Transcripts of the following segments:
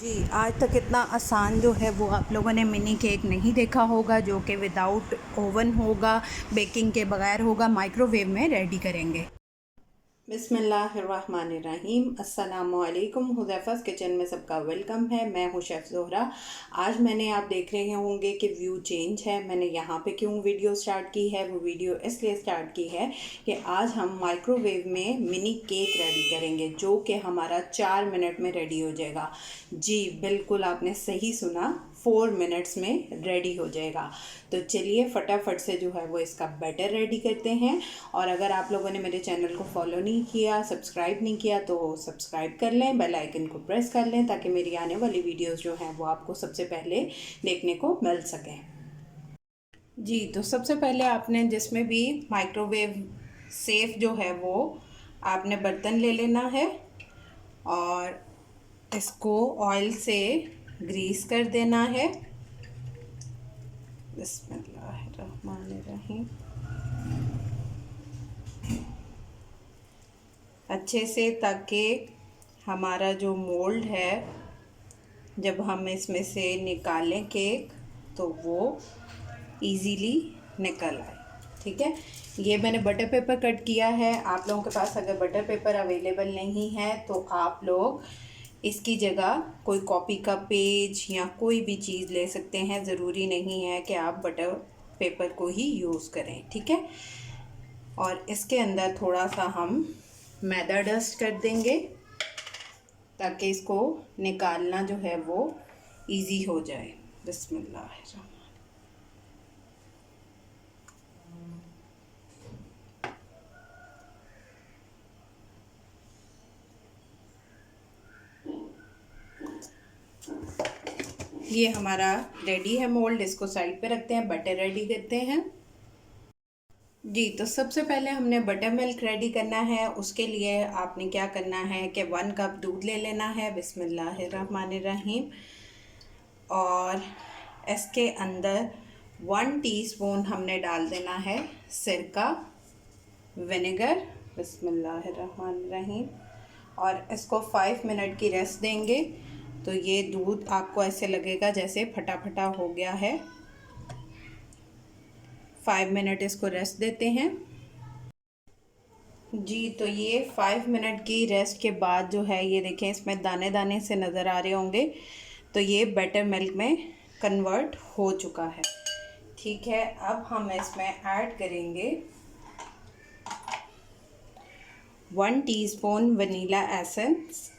जी, आज तक इतना आसान जो है वो आप लोगों ने मिनी केक नहीं देखा होगा, जो कि विदाउट ओवन होगा, बेकिंग के बगैर होगा, माइक्रोवेव में रेडी करेंगे। बिस्मिल्लाहिर्रहमानिर्रहीम। अस्सलामुअलैकुम। हुज़ैफ़ा's किचन में सबका वेलकम है। मैं हूँ शेफ़ ज़ोहरा। आज मैंने आप देख रहे होंगे कि व्यू चेंज है। मैंने यहाँ पे क्यों वीडियो स्टार्ट की है, वो वीडियो इसलिए स्टार्ट की है कि आज हम माइक्रोवेव में मिनी केक रेडी करेंगे, जो कि हमारा 4 मिनट में रेडी हो जाएगा। जी बिल्कुल, आपने सही सुना, 4 मिनट्स में रेडी हो जाएगा। तो चलिए फटाफट से जो है वो इसका बैटर रेडी करते हैं। और अगर आप लोगों ने मेरे चैनल को फॉलो नहीं किया, सब्सक्राइब नहीं किया, तो सब्सक्राइब कर लें, बेल आइकन को प्रेस कर लें, ताकि मेरी आने वाली वीडियोस जो हैं वो आपको सबसे पहले देखने को मिल सकें। जी, तो सबसे पहले आपने जिसमें भी माइक्रोवेव सेफ जो है वो आपने बर्तन ले लेना है और इसको ऑयल से ग्रीस कर देना है। बिस्मिल्लाहिर्रहमानिर्रहीम। अच्छे से, ताकि हमारा जो मोल्ड है, जब हम इसमें से निकालें केक तो वो इजीली निकल आए। ठीक है, ये मैंने बटर पेपर कट किया है। आप लोगों के पास अगर बटर पेपर अवेलेबल नहीं है तो आप लोग इसकी जगह कोई कॉपी का पेज या कोई भी चीज़ ले सकते हैं। ज़रूरी नहीं है कि आप बटर पेपर को ही यूज़ करें। ठीक है, और इसके अंदर थोड़ा सा हम मैदा डस्ट कर देंगे, ताकि इसको निकालना जो है वो इजी हो जाए। बिस्मिल्लाह। ये हमारा रेडी है मोल्ड, इसको साइड पे रखते हैं, बटर रेडी करते हैं। जी, तो सबसे पहले हमने बटर मिल्क रेडी करना है। उसके लिए आपने क्या करना है कि 1 कप दूध ले लेना है। बिस्मिल्लाहिर्रहमानिर्रहीम। और इसके अंदर 1 टीस्पून हमने डाल देना है सिरका, विनेगर। बिस्मिल्लाहिर्रहमानिर्रहीम। और इसको 5 मिनट की रेस्ट देंगे। तो ये दूध आपको ऐसे लगेगा जैसे फटा फटा हो गया है। 5 मिनट इसको रेस्ट देते हैं। जी, तो ये 5 मिनट की रेस्ट के बाद जो है, ये देखें, इसमें दाने दाने से नज़र आ रहे होंगे। तो ये बटर मिल्क में कन्वर्ट हो चुका है। ठीक है, अब हम इसमें ऐड करेंगे 1 टीस्पून वनीला एसेंस।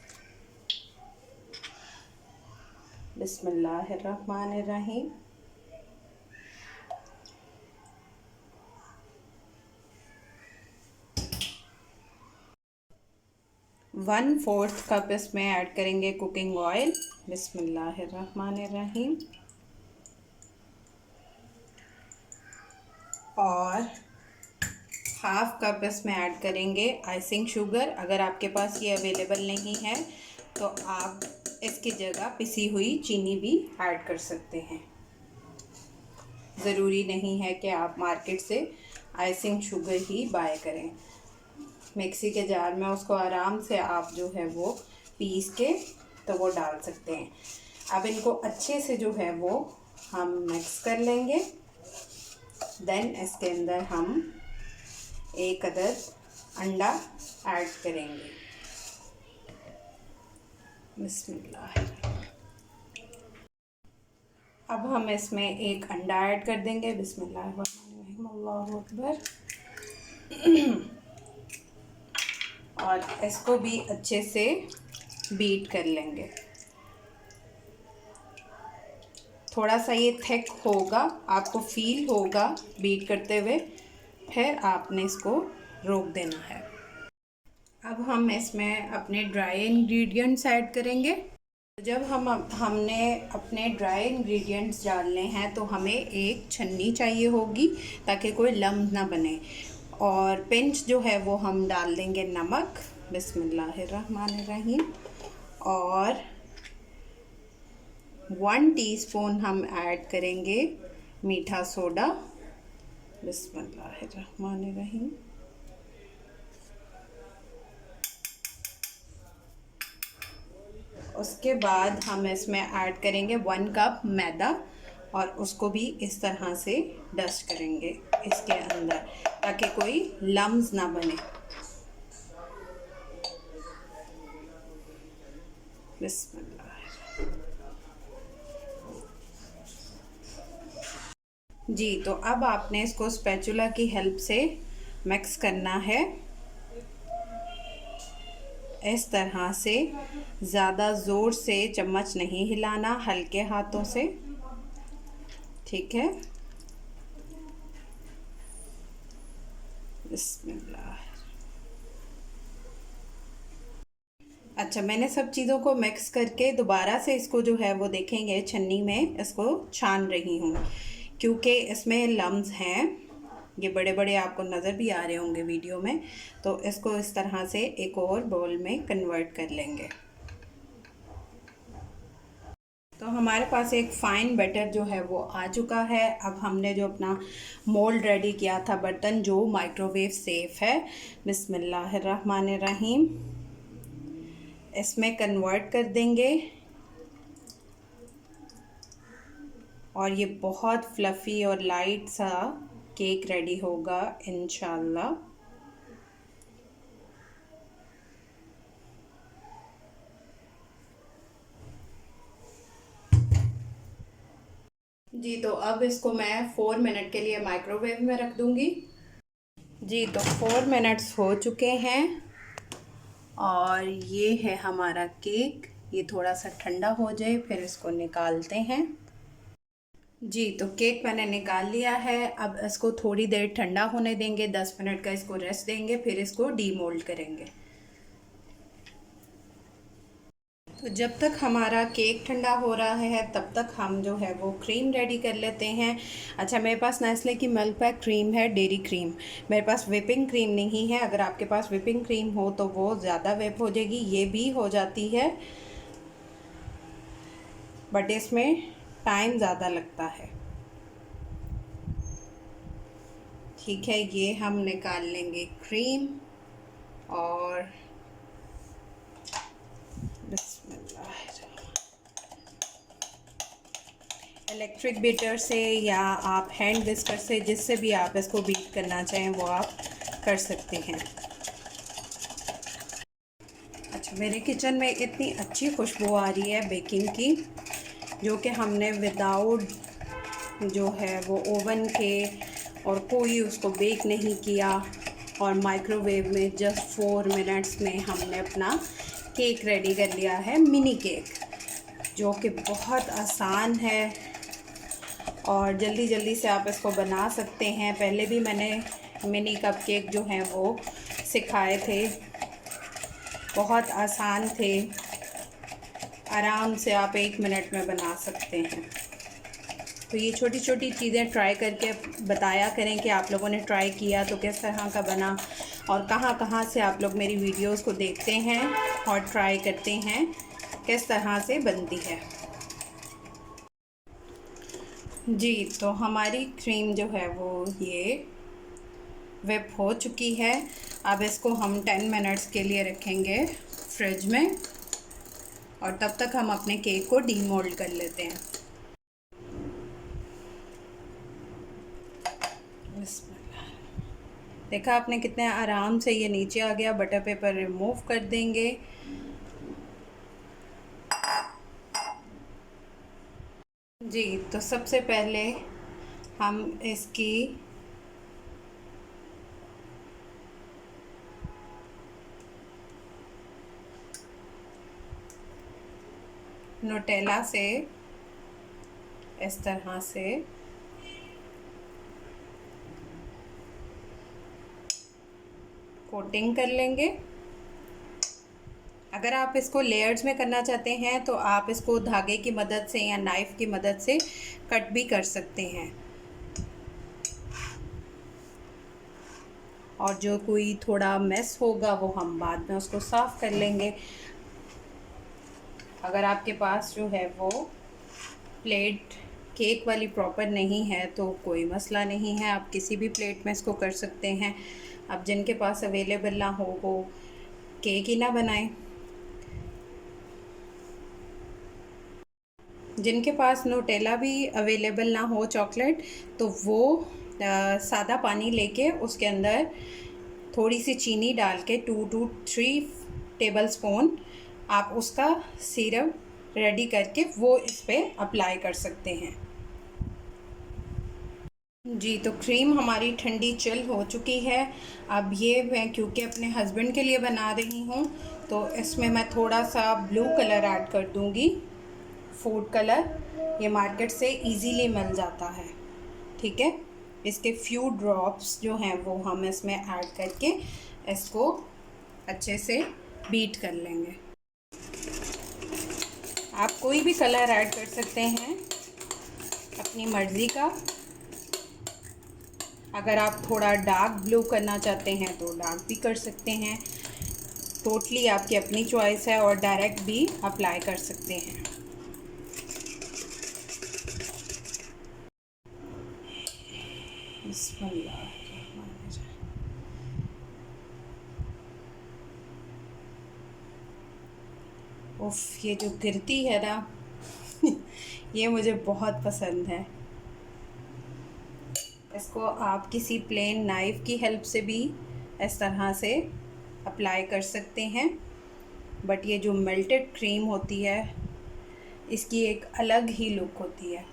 बिस्मिल्लाहिर्रहमानिर्रहीम। 1/4 कप इसमें ऐड करेंगे कुकिंग ऑयल। बिस्मिल्लाहिर्रहमानिर्रहीम। और हाफ कप इसमें ऐड करेंगे आइसिंग शुगर। अगर आपके पास ये अवेलेबल नहीं है तो आप इसकी जगह पिसी हुई चीनी भी ऐड कर सकते हैं। ज़रूरी नहीं है कि आप मार्केट से आइसिंग शुगर ही बाय करें। मिक्सी के जार में उसको आराम से आप जो है वो पीस के तो वो डाल सकते हैं। अब इनको अच्छे से जो है वो हम मिक्स कर लेंगे। देन इसके अंदर हम 1 अदद अंडा ऐड करेंगे। बिस्मिल्लाह। अब हम इसमें 1 अंडा ऐड कर देंगे। बिस्मिल्लाह, अल्लाहु अकबर। और इसको भी अच्छे से बीट कर लेंगे। थोड़ा सा ये थिक होगा, आपको फील होगा बीट करते हुए, फिर आपने इसको रोक देना है। अब हम इसमें अपने ड्राई इंग्रेडिएंट्स ऐड करेंगे। जब हमने अपने ड्राई इंग्रेडिएंट्स डालने हैं तो हमें एक छन्नी चाहिए होगी, ताकि कोई लम्ब ना बने। और पिंच जो है वो हम डाल देंगे नमक। बिस्मिल्लाहिर्रहमानिर्रहीम। और 1 टीस्पून हम ऐड करेंगे मीठा सोडा। बिस्मिल्लाहिर्रहमानिर्रहीम। उसके बाद हम इसमें ऐड करेंगे 1 कप मैदा और उसको भी इस तरह से डस्ट करेंगे इसके अंदर, ताकि कोई लम्स ना बने। बिस्मिल्लाह। जी, तो अब आपने इसको स्पैचुला की हेल्प से मिक्स करना है इस तरह से। ज़्यादा ज़ोर से चम्मच नहीं हिलाना, हल्के हाथों से, ठीक है। बिस्मिल्लाह। अच्छा, मैंने सब चीज़ों को मिक्स करके दोबारा से इसको जो है वो देखेंगे छन्नी में इसको छान रही हूँ, क्योंकि इसमें लम्स हैं, ये बड़े बड़े आपको नज़र भी आ रहे होंगे वीडियो में। तो इसको इस तरह से एक और बाउल में कन्वर्ट कर लेंगे। तो हमारे पास एक फ़ाइन बैटर जो है वो आ चुका है। अब हमने जो अपना मोल्ड रेडी किया था बर्तन, जो माइक्रोवेव सेफ़ है, बिस्मिल्लाहिर्रहमानिर्रहीम, इसमें कन्वर्ट कर देंगे और ये बहुत फ्लफ़ी और लाइट सा केक रेडी होगा इंशाल्लाह। जी, तो अब इसको मैं 4 मिनट के लिए माइक्रोवेव में रख दूँगी। जी, तो 4 मिनट्स हो चुके हैं और ये है हमारा केक। ये थोड़ा सा ठंडा हो जाए फिर इसको निकालते हैं। जी, तो केक मैंने निकाल लिया है। अब इसको थोड़ी देर ठंडा होने देंगे, 10 मिनट का इसको रेस्ट देंगे, फिर इसको डीमोल्ड करेंगे। तो जब तक हमारा केक ठंडा हो रहा है तब तक हम जो है वो क्रीम रेडी कर लेते हैं। अच्छा, मेरे पास नेस्ले की मिल्क पैक क्रीम है, डेयरी क्रीम। मेरे पास व्हिपिंग क्रीम नहीं है। अगर आपके पास व्हिपिंग क्रीम हो तो वो ज़्यादा व्हिप हो जाएगी, ये भी हो जाती है, बट इसमें टाइम ज़्यादा लगता है। ठीक है, ये हम निकाल लेंगे क्रीम और इलेक्ट्रिक बीटर से या आप हैंड विस्कर से, जिससे भी आप इसको बीट करना चाहें वो आप कर सकते हैं। अच्छा, मेरे किचन में इतनी अच्छी खुशबू आ रही है बेकिंग की, जो कि हमने विदाउट जो है वो ओवन के और कोई उसको बेक नहीं किया और माइक्रोवेव में जस्ट 4 मिनट्स में हमने अपना केक रेडी कर लिया है, मिनी केक, जो कि बहुत आसान है और जल्दी जल्दी से आप इसको बना सकते हैं। पहले भी मैंने मिनी कप केक जो हैं वो सिखाए थे, बहुत आसान थे, आराम से आप 1 मिनट में बना सकते हैं। तो ये छोटी छोटी चीज़ें ट्राई करके बताया करें कि आप लोगों ने ट्राई किया तो किस तरह का बना और कहाँ कहाँ से आप लोग मेरी वीडियोस को देखते हैं और ट्राई करते हैं किस तरह से बनती है। जी, तो हमारी क्रीम जो है वो ये व्हिप हो चुकी है। अब इसको हम 10 मिनट्स के लिए रखेंगे फ्रिज में और तब तक हम अपने केक को डीमोल्ड कर लेते हैं। देखा आपने कितने आराम से ये नीचे आ गया। बटर पेपर रिमूव कर देंगे। जी, तो सबसे पहले हम इसकी न्यूटेला से इस तरह से कोटिंग कर लेंगे। अगर आप इसको लेयर्स में करना चाहते हैं तो आप इसको धागे की मदद से या नाइफ़ की मदद से कट भी कर सकते हैं और जो कोई थोड़ा मेस होगा वो हम बाद में उसको साफ़ कर लेंगे। अगर आपके पास जो है वो प्लेट केक वाली प्रॉपर नहीं है तो कोई मसला नहीं है, आप किसी भी प्लेट में इसको कर सकते हैं। अब जिनके पास अवेलेबल ना हो वो केक ही ना बनाएं। जिनके पास न्यूटेला भी अवेलेबल ना हो चॉकलेट, तो वो सादा पानी लेके उसके अंदर थोड़ी सी चीनी डाल के 2 to 3 टेबलस्पून आप उसका सिरप रेडी करके वो इस पर अप्लाई कर सकते हैं। जी, तो क्रीम हमारी ठंडी चिल हो चुकी है। अब ये मैं क्योंकि अपने हस्बैंड के लिए बना रही हूँ, तो इसमें मैं थोड़ा सा ब्लू कलर ऐड कर दूँगी, फूड कलर। ये मार्केट से इजीली मिल जाता है, ठीक है। इसके फ्यू ड्रॉप्स जो हैं वो हम इसमें ऐड करके इसको अच्छे से बीट कर लेंगे। आप कोई भी कलर ऐड कर सकते हैं अपनी मर्ज़ी का। अगर आप थोड़ा डार्क ब्लू करना चाहते हैं तो डार्क भी कर सकते हैं, टोटली आपकी अपनी चॉइस है, और डायरेक्ट भी अप्लाई कर सकते हैं। उफ, ये जो गिरती है ना ये मुझे बहुत पसंद है। इसको आप किसी प्लेन नाइफ़ की हेल्प से भी इस तरह से अप्लाई कर सकते हैं, बट ये जो मेल्टेड क्रीम होती है इसकी एक अलग ही लुक होती है।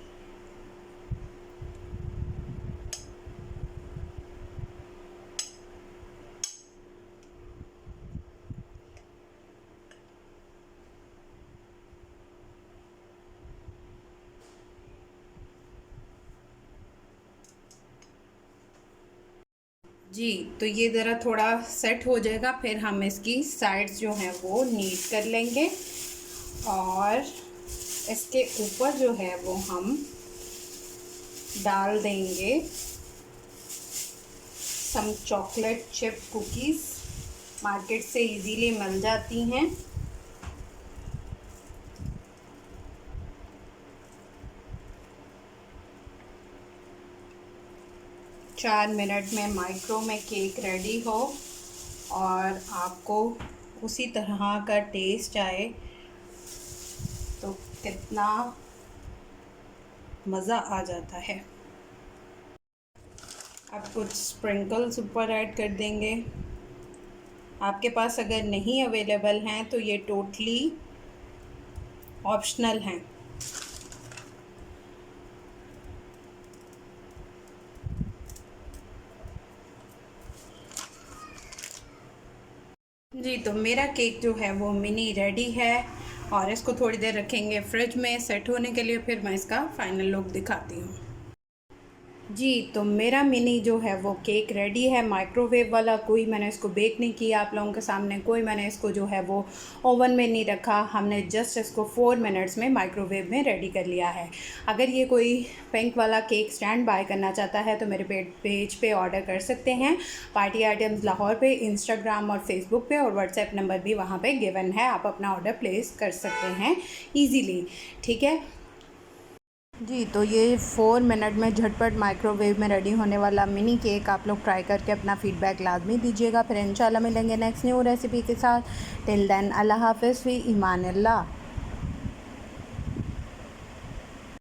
जी, तो ये ज़रा थोड़ा सेट हो जाएगा, फिर हम इसकी साइड्स जो हैं वो नीट कर लेंगे, और इसके ऊपर जो है वो हम डाल देंगे some chocolate chip cookies. Market से इजीली मिल जाती हैं। चार मिनट में माइक्रो में केक रेडी हो और आपको उसी तरह का टेस्ट आए, तो कितना मज़ा आ जाता है। अब कुछ स्प्रिंकल्स ऊपर ऐड कर देंगे। आपके पास अगर नहीं अवेलेबल हैं तो ये टोटली ऑप्शनल हैं। जी, तो मेरा केक जो है वो मिनी रेडी है, और इसको थोड़ी देर रखेंगे फ्रिज में सेट होने के लिए, फिर मैं इसका फाइनल लुक दिखाती हूँ। जी, तो मेरा मिनी जो है वो केक रेडी है, माइक्रोवेव वाला। कोई मैंने इसको बेक नहीं किया आप लोगों के सामने, कोई मैंने इसको जो है वो ओवन में नहीं रखा। हमने जस्ट इसको 4 मिनट्स में माइक्रोवेव में रेडी कर लिया है। अगर ये कोई पिंक वाला केक स्टैंड बाय करना चाहता है तो मेरे पेज पे ऑर्डर कर सकते हैं, पार्टी आइटम्स लाहौर पे, इंस्टाग्राम और फेसबुक पे, और व्हाट्सएप नंबर भी वहाँ पे गिवन है। आप अपना ऑर्डर प्लेस कर सकते हैं ईज़िली, ठीक है जी। तो ये 4 मिनट में झटपट माइक्रोवेव में रेडी होने वाला मिनी केक आप लोग ट्राई करके अपना फ़ीडबैक लाजमी दीजिएगा। फिर इंशाल्लाह मिलेंगे नेक्स्ट न्यू रेसिपी के साथ। टिल देन अल्लाह हाफ़िज़ फ़ी ईमान अल्लाह।